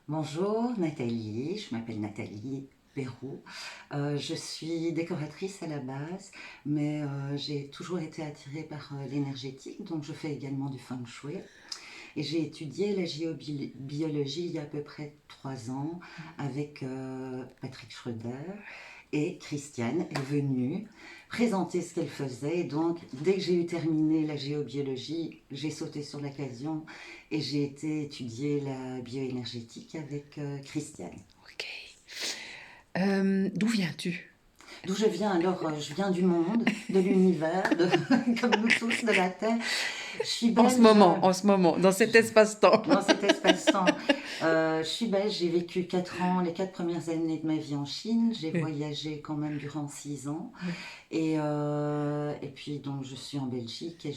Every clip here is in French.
Bonjour Nathalie, je m'appelle Nathalie Bérou. Je suis décoratrice à la base, mais j'ai toujours été attirée par l'énergétique, donc je fais également du feng shui. Et j'ai étudié la géobiologie il y a à peu près 3 ans avec Patrick Schröder. Et Christiane est venue présenter ce qu'elle faisait. Et donc, dès que j'ai eu terminé la géobiologie, j'ai sauté sur l'occasion et j'ai été étudier la bioénergétique avec Christiane. Ok. D'où viens-tu? D'où je viens alors, je viens du monde, de l'univers, comme nous tous, de la Terre. Je suis belge, En ce moment, dans cet espace-temps. dans cet espace-temps. Je suis belge, j'ai vécu 4 ans, les 4 premières années de ma vie en Chine. J'ai Oui, voyagé quand même durant 6 ans. oui. Et puis donc je suis en Belgique et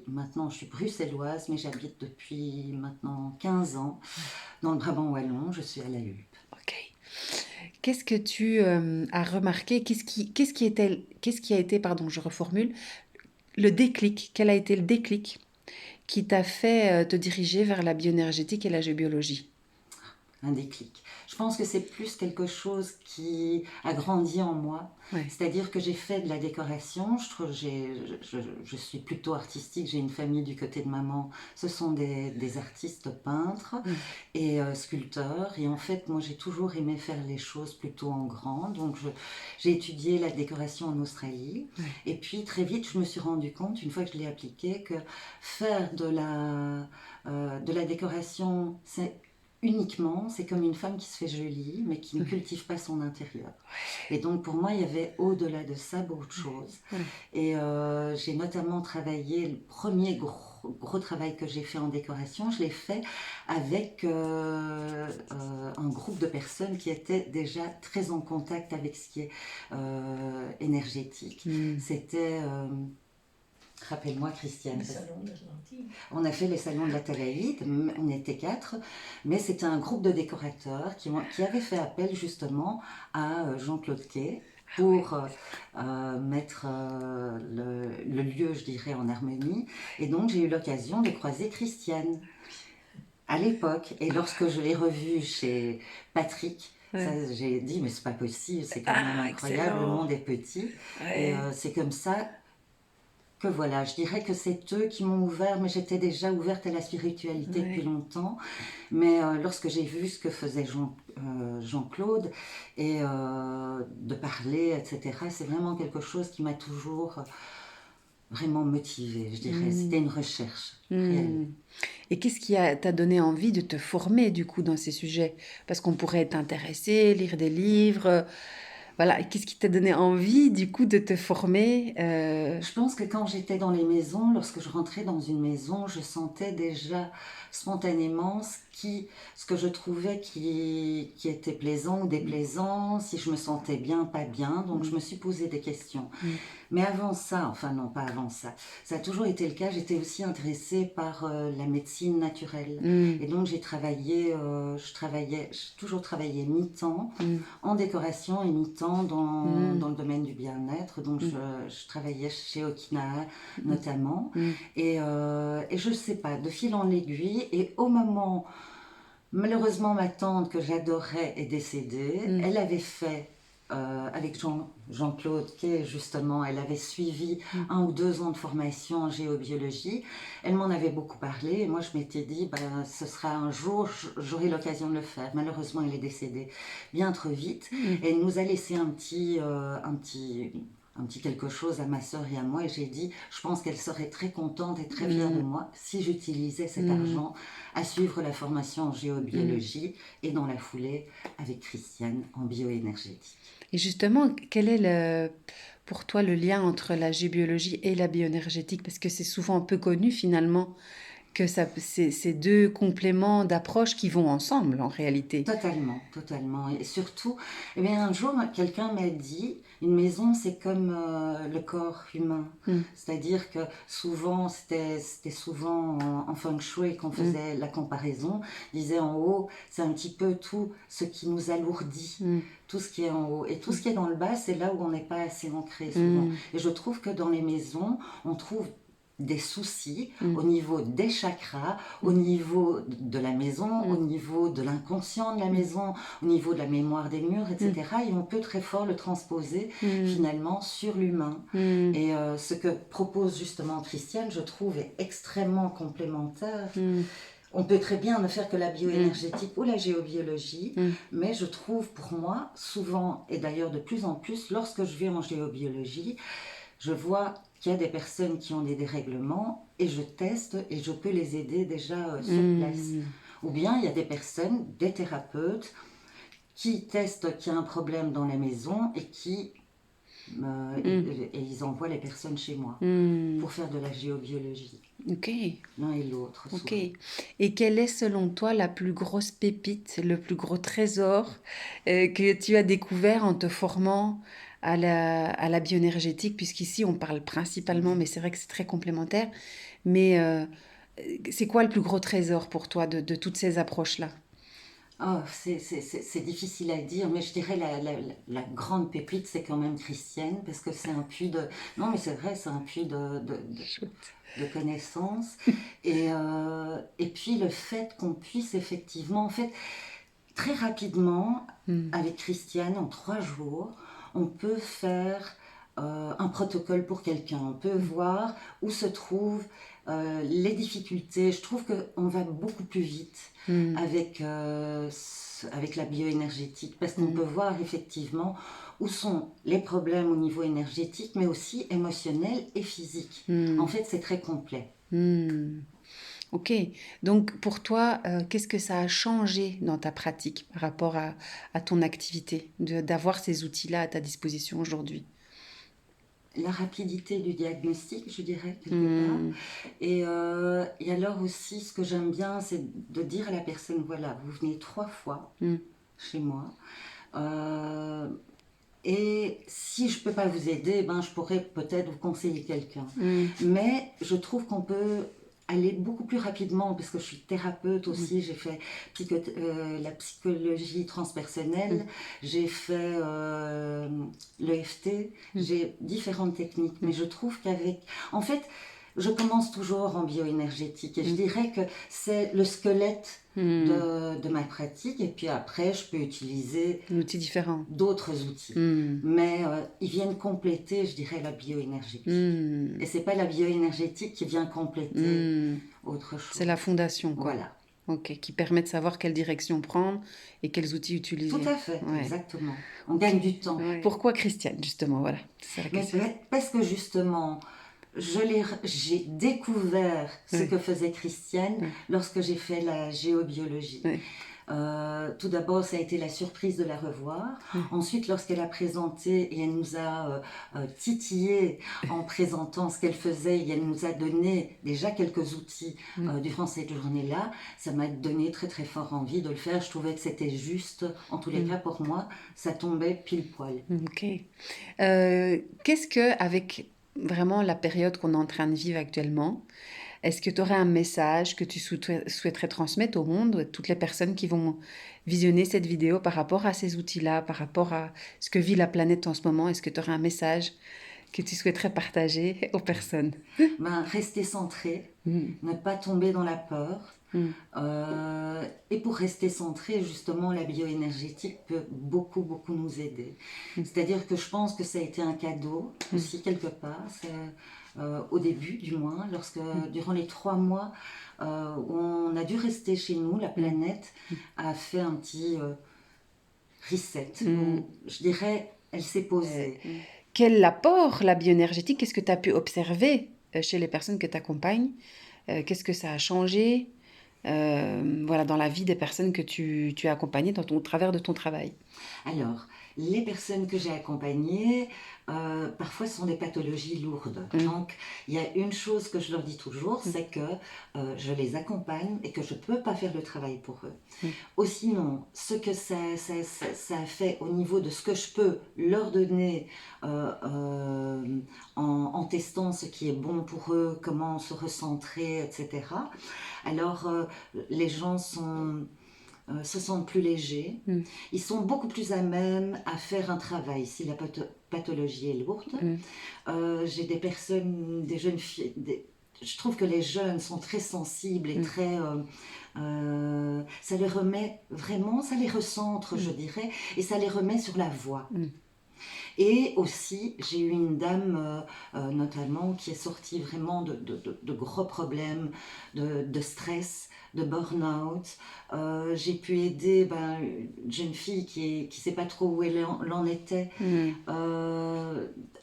maintenant je suis bruxelloise, mais j'habite depuis maintenant 15 ans dans le Brabant wallon, je suis à La Hulpe. Ok. Qu'est-ce que tu as remarqué? Qu'est-ce qui a été, pardon, je reformule, le déclic? Quel a été le déclic qui t'a fait te diriger vers la bioénergétique et la géobiologie? Un déclic. Je pense que c'est plus quelque chose qui a grandi en moi. Ouais. C'est-à-dire que j'ai fait de la décoration. Je suis plutôt artistique. J'ai une famille du côté de maman. Ce sont des artistes peintres Mm. et sculpteurs. Et en fait, moi, j'ai toujours aimé faire les choses plutôt en grand. Donc, j'ai étudié la décoration en Australie. Ouais. Et puis, très vite, je me suis rendu compte, une fois que je l'ai appliqué, que faire de la décoration, c'est comme une femme qui se fait jolie, mais qui ne Ouais. cultive pas son intérieur. Et donc pour moi, il y avait au-delà de ça beaucoup de choses. Ouais. Et j'ai notamment travaillé, le premier gros travail que j'ai fait en décoration, je l'ai fait avec un groupe de personnes qui étaient déjà très en contact avec ce qui est énergétique. Mm. C'était... rappelle-moi, Christiane. Le salon de l'Atlantique. On a fait les salons de la Talaïde, on était 4, mais c'était un groupe de décorateurs qui avait fait appel justement à Jean-Claude Quay Ah ouais. pour mettre le lieu, je dirais, en harmonie. Et donc j'ai eu l'occasion de croiser Christiane à l'époque. Et lorsque je l'ai revue chez Patrick, ça, Ouais. j'ai dit, mais c'est pas possible, c'est quand même Ah, incroyable, le excellent. monde est petit. Et Ouais. c'est comme ça que voilà, je dirais que c'est eux qui m'ont ouvert, mais j'étais déjà ouverte à la spiritualité depuis Ouais. longtemps. Mais lorsque j'ai vu ce que faisait Jean-Claude et de parler, etc., c'est vraiment quelque chose qui m'a toujours vraiment motivée, je dirais. Mm. C'était une recherche réelle. Mm. Et qu'est-ce qui t'a donné envie de te former du coup dans ces sujets? Parce qu'on pourrait t'intéresser, lire des livres, voilà. Et qu'est-ce qui t'a donné envie du coup de te former? Je pense que quand j'étais dans les maisons, lorsque je rentrais dans une maison, je sentais déjà spontanément ce que je trouvais qui était plaisant ou Mm, déplaisant, si je me sentais bien, pas bien. Donc je mm, me suis posé des questions. mm, Mais avant ça, enfin non, pas avant ça, ça a toujours été le cas, j'étais aussi intéressée par la médecine naturelle. mm, Et donc j'ai toujours travaillé mi-temps mm, en décoration et mi-temps dans mm, le domaine du bien-être. Donc mm, je travaillais chez Okinawa mm, notamment. mm, Et je sais pas, de fil en aiguille, et au moment, malheureusement ma tante que j'adorais est décédée, mm, elle avait fait avec Jean-Claude Quay, justement, elle avait suivi mm, 1 ou 2 ans de formation en géobiologie. Elle m'en avait beaucoup parlé et moi je m'étais dit, ben, ce sera un jour, j'aurai l'occasion de le faire. Malheureusement, elle est décédée bien trop vite mm, et elle nous a laissé un petit quelque chose à ma sœur et à moi, et j'ai dit, je pense qu'elle serait très contente et très fière de mm, moi si j'utilisais cet mm, argent à suivre la formation en mm. géobiologie et dans la foulée avec Christiane en bioénergétique. Et justement, quel est pour toi le lien entre la géobiologie et la bioénergétique? Parce que c'est souvent peu connu finalement que c'est ces deux compléments d'approche qui vont ensemble en réalité. Totalement, totalement. Et surtout, eh bien, un jour, quelqu'un m'a dit, une maison, c'est comme le corps humain. Mm, C'est-à-dire que souvent, c'était souvent en feng shui qu'on mm, faisait la comparaison. Il disait en haut, c'est un petit peu tout ce qui nous alourdit, mm, tout ce qui est en haut. Et tout ce qui est dans le bas, c'est là où on n'est pas assez ancré souvent. mm, Et je trouve que dans les maisons, on trouve des soucis Mm. au niveau des chakras, au niveau de la maison, au niveau de l'inconscient de la maison, au niveau de la mémoire des murs, etc. Et on peut très fort le transposer finalement sur l'humain. Mm. Et ce que propose justement Christiane, je trouve, est extrêmement complémentaire. On peut très bien ne faire que la bioénergétique ou la géobiologie, mais je trouve pour moi, souvent, et d'ailleurs de plus en plus, lorsque je vais en géobiologie, je vois qu'il y a des personnes qui ont des dérèglements et je teste et je peux les aider déjà sur place. Ou bien il y a des personnes, des thérapeutes, qui testent qu'il y a un problème dans la maison et et ils envoient les personnes chez moi pour faire de la géobiologie. Ok, L'un et l'autre, ok. souvent. Et quelle est selon toi la plus grosse pépite, le plus gros trésor que tu as découvert en te formant à la bioénergétique, puisqu'ici on parle principalement, mais c'est vrai que c'est très complémentaire, mais c'est quoi le plus gros trésor pour toi de toutes ces approches-là? Oh, c'est difficile à dire, mais je dirais la grande pépite, c'est quand même Christiane, parce que c'est un puits de... Non, mais c'est vrai, c'est un puits Chouette. de connaissances. Et puis le fait qu'on puisse effectivement, en fait, très rapidement, avec Christiane, en 3 jours, on peut faire un protocole pour quelqu'un. On peut voir où se trouvent les difficultés. Je trouve qu'on va beaucoup plus vite avec la bioénergétique parce qu'on peut voir effectivement où sont les problèmes au niveau énergétique, mais aussi émotionnel et physique. En fait, c'est très complet. Ok, donc pour toi, qu'est-ce que ça a changé dans ta pratique par rapport à ton activité, d'avoir ces outils-là à ta disposition aujourd'hui? La rapidité du diagnostic, je dirais, quelque part. Et alors aussi, ce que j'aime bien, c'est de dire à la personne, voilà, vous venez 3 fois chez moi. Et si je ne peux pas vous aider, ben, je pourrais peut-être vous conseiller quelqu'un. Mais je trouve qu'on peut aller beaucoup plus rapidement, parce que je suis thérapeute aussi, j'ai fait la psychologie transpersonnelle, j'ai fait l'EFT, j'ai différentes techniques, mais je trouve qu'avec... En fait, je commence toujours en bioénergétique et je dirais que c'est le squelette de ma pratique, et puis après je peux utiliser Un outil différent. d'autres outils. Mais ils viennent compléter, je dirais, la bioénergétique. Et c'est pas la bioénergétique qui vient compléter autre chose. C'est la fondation, quoi. Voilà. Ok, qui permet de savoir quelle direction prendre et quels outils utiliser. Tout à fait, Ouais. exactement. On gagne du temps. Ouais. Pourquoi Christiane, justement, voilà. C'est ça la Mais question. parce que justement, j'ai découvert ce que faisait Christiane lorsque j'ai fait la géobiologie. Tout d'abord, ça a été la surprise de la revoir. Ensuite, lorsqu'elle a présenté et elle nous a titillé en présentant ce qu'elle faisait, et elle nous a donné déjà quelques outils durant cette journée-là, ça m'a donné très très fort envie de le faire. Je trouvais que c'était juste, en tous les cas pour moi, ça tombait pile poil. Ok. Qu'est-ce que, avec vraiment la période qu'on est en train de vivre actuellement, est-ce que tu aurais un message que tu souhaiterais transmettre au monde, à toutes les personnes qui vont visionner cette vidéo par rapport à ces outils-là, par rapport à ce que vit la planète en ce moment? Est-ce que tu aurais un message que tu souhaiterais partager aux personnes? Ben, rester centré, ne pas tomber dans la peur. Et pour rester centré, justement, la bioénergétique peut beaucoup, beaucoup nous aider. C'est-à-dire que je pense que ça a été un cadeau aussi, quelque part. Au début, du moins, durant les 3 mois où on a dû rester chez nous, la planète a fait un petit reset. Où, je dirais, elle s'est posée. Quel apport la bioénergétique, qu'est-ce que tu as pu observer chez les personnes que tu accompagnes? Qu'est-ce que ça a changé voilà, dans la vie des personnes que tu as accompagnées au travers de ton travail? Alors, les personnes que j'ai accompagnées, parfois ce sont des pathologies lourdes. Donc, il y a une chose que je leur dis toujours, c'est que je les accompagne et que je ne peux pas faire le travail pour eux. Ou sinon, ce que ça a fait au niveau de ce que je peux leur donner en testant ce qui est bon pour eux, comment se recentrer, etc. Alors, les gens se sentent plus légers. Ils sont beaucoup plus à même à faire un travail si la pathologie est lourde. J'ai des personnes, des jeunes filles, je trouve que les jeunes sont très sensibles et Mm. très... ça les remet vraiment, ça les recentre, je Mm. dirais, et ça les remet sur la voie. Mm. Et aussi, j'ai eu une dame, notamment, qui est sortie vraiment de gros problèmes, de stress, de burn-out. J'ai pu aider une jeune fille qui ne sait pas trop où elle en était. Mm.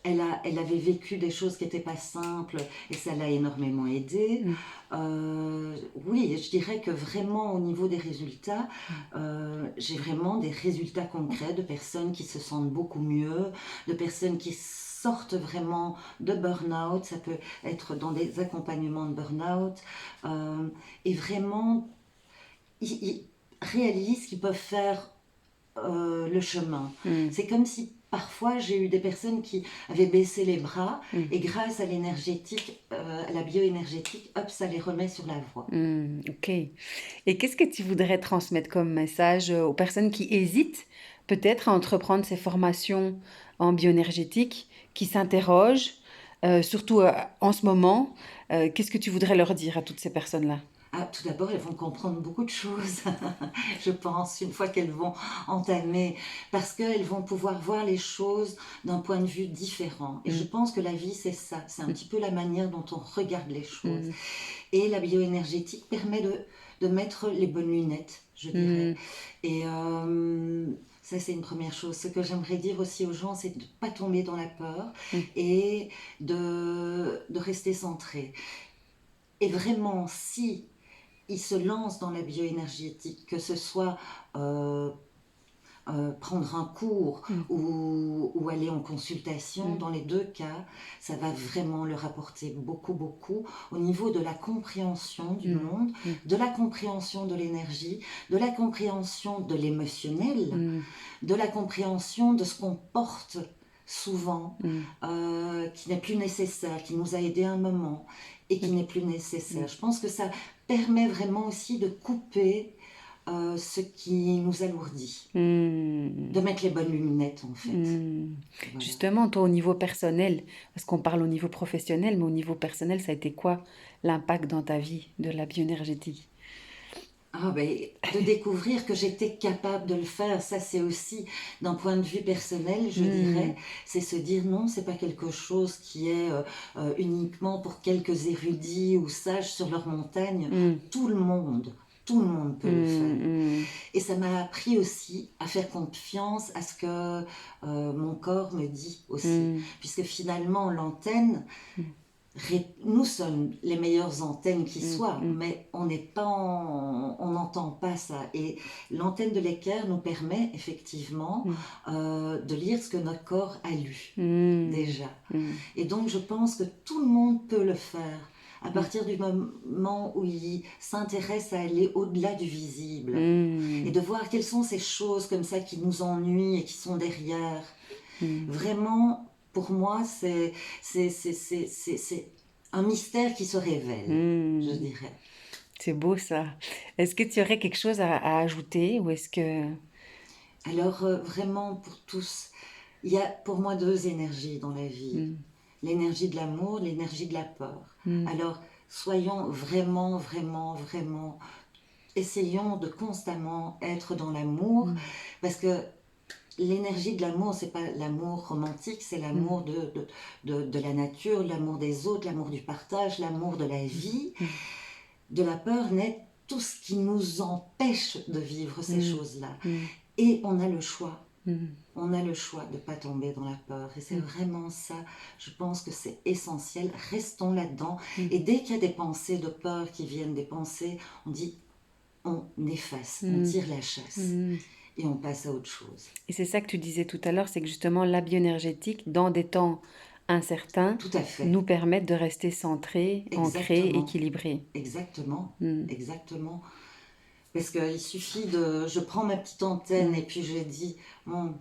Elle avait vécu des choses qui n'étaient pas simples et ça l'a énormément aidée. Mm. Oui, je dirais que vraiment au niveau des résultats, j'ai vraiment des résultats concrets de personnes qui se sentent beaucoup mieux, de personnes qui sortent vraiment de burn-out. Ça peut être dans des accompagnements de burn-out. Et vraiment, ils réalisent qu'ils peuvent faire le chemin. Mm. C'est comme si parfois j'ai eu des personnes qui avaient baissé les bras Mm. et grâce à l'énergétique, à la bioénergétique, hop, ça les remet sur la voie. Mm. Ok. Et qu'est-ce que tu voudrais transmettre comme message aux personnes qui hésitent peut-être à entreprendre ces formations en bioénergétique, qui s'interrogent, surtout en ce moment, qu'est-ce que tu voudrais leur dire à toutes ces personnes-là? Ah, tout d'abord, elles vont comprendre beaucoup de choses, je pense, une fois qu'elles vont entamer, parce qu'elles vont pouvoir voir les choses d'un point de vue différent. Et je Mm. pense que la vie, c'est ça, c'est un Mm. petit peu la manière dont on regarde les choses. Mm. Et la bioénergétique permet de mettre les bonnes lunettes, je dirais. Mm. Et ça, c'est une première chose. Ce que j'aimerais dire aussi aux gens, c'est de ne pas tomber dans la peur Mm. et de rester centré. Et vraiment, si ils se lancent dans la bioénergétique, que ce soit euh, prendre un cours Mm. ou aller en consultation, Mm. dans les deux cas, ça va vraiment leur apporter beaucoup, beaucoup au niveau de la compréhension du Mm. monde, Mm. de la compréhension de l'énergie, de la compréhension de l'émotionnel, Mm. de la compréhension de ce qu'on porte souvent, Mm. qui n'est plus nécessaire, qui nous a aidé un moment et qui Mm. n'est plus nécessaire. Mm. Je pense que ça permet vraiment aussi de couper ce qui nous alourdit, Mm. de mettre les bonnes lunettes en fait. Mm. Voilà. Justement, toi, au niveau personnel, parce qu'on parle au niveau professionnel, mais au niveau personnel, ça a été quoi l'impact dans ta vie de la bioénergétique? Ah ben, de découvrir que j'étais capable de le faire, ça c'est aussi d'un point de vue personnel, je Mm. dirais, c'est se dire non, c'est pas quelque chose qui est uniquement pour quelques érudits ou sages sur leur montagne. Mm. Tout le monde peut le faire. Mm. Et ça m'a appris aussi à faire confiance à ce que mon corps me dit aussi. Mm. Puisque finalement, l'antenne, Mm. nous sommes les meilleures antennes qui Mm. soient, Mm. mais on n'est pas on n'entend pas ça. Et l'antenne de l'équerre nous permet effectivement Mm. de lire ce que notre corps a lu Mm. déjà. Mm. Et donc je pense que tout le monde peut le faire à Mm. partir du moment où il s'intéresse à aller au-delà du visible et Mm. de voir quelles sont ces choses comme ça qui nous ennuient et qui sont derrière. Mm. Vraiment, pour moi, c'est un mystère qui se révèle, je Mm. dirais. C'est beau ça. Est-ce que tu aurais quelque chose à ajouter ou est-ce que... Alors, vraiment, pour tous, il y a pour moi deux énergies dans la vie. Mm. L'énergie de l'amour, l'énergie de la peur. Mm. Alors, soyons vraiment, vraiment, vraiment, essayons de constamment être dans l'amour, Mm. parce que l'énergie de l'amour, c'est pas l'amour romantique, c'est l'amour de la nature, l'amour des autres, l'amour du partage, l'amour de la vie. Mm. De la peur naît tout ce qui nous empêche de vivre ces Mm. choses-là. Mm. Et on a le choix. Mm. On a le choix de ne pas tomber dans la peur. Et c'est Mm. vraiment ça, je pense que c'est essentiel. Restons là-dedans. Mm. Et dès qu'il y a des pensées de peur qui viennent, des pensées, on dit, on efface, on Mm. tire la chasse. Mm. Et on passe à autre chose. Et c'est ça que tu disais tout à l'heure, c'est que justement la bioénergétique, dans des temps incertains, Tout à fait. nous permet de rester centrés, ancrés, Exactement. équilibrés. Exactement. Mm. Exactement. Parce qu'il suffit de... Je prends ma petite antenne Mm. et puis je dis, bon,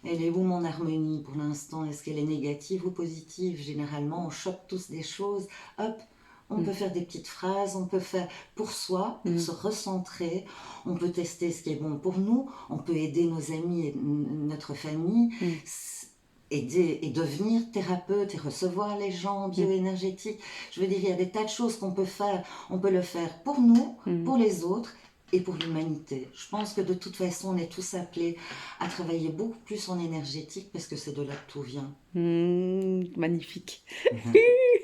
elle est où mon harmonie pour l'instant? Est-ce qu'elle est négative ou positive? Généralement, on chope tous des choses. Hop, on Mm. peut faire des petites phrases, on peut faire pour soi, pour Mm. se recentrer. On peut tester ce qui est bon pour nous. On peut aider nos amis et notre famille. Mm. aider et devenir thérapeute et recevoir les gens en Mm. bioénergétique. Je veux dire, il y a des tas de choses qu'on peut faire. On peut le faire pour nous, Mm. pour les autres et pour l'humanité. Je pense que de toute façon, on est tous appelés à travailler beaucoup plus en énergétique parce que c'est de là que tout vient. Magnifique.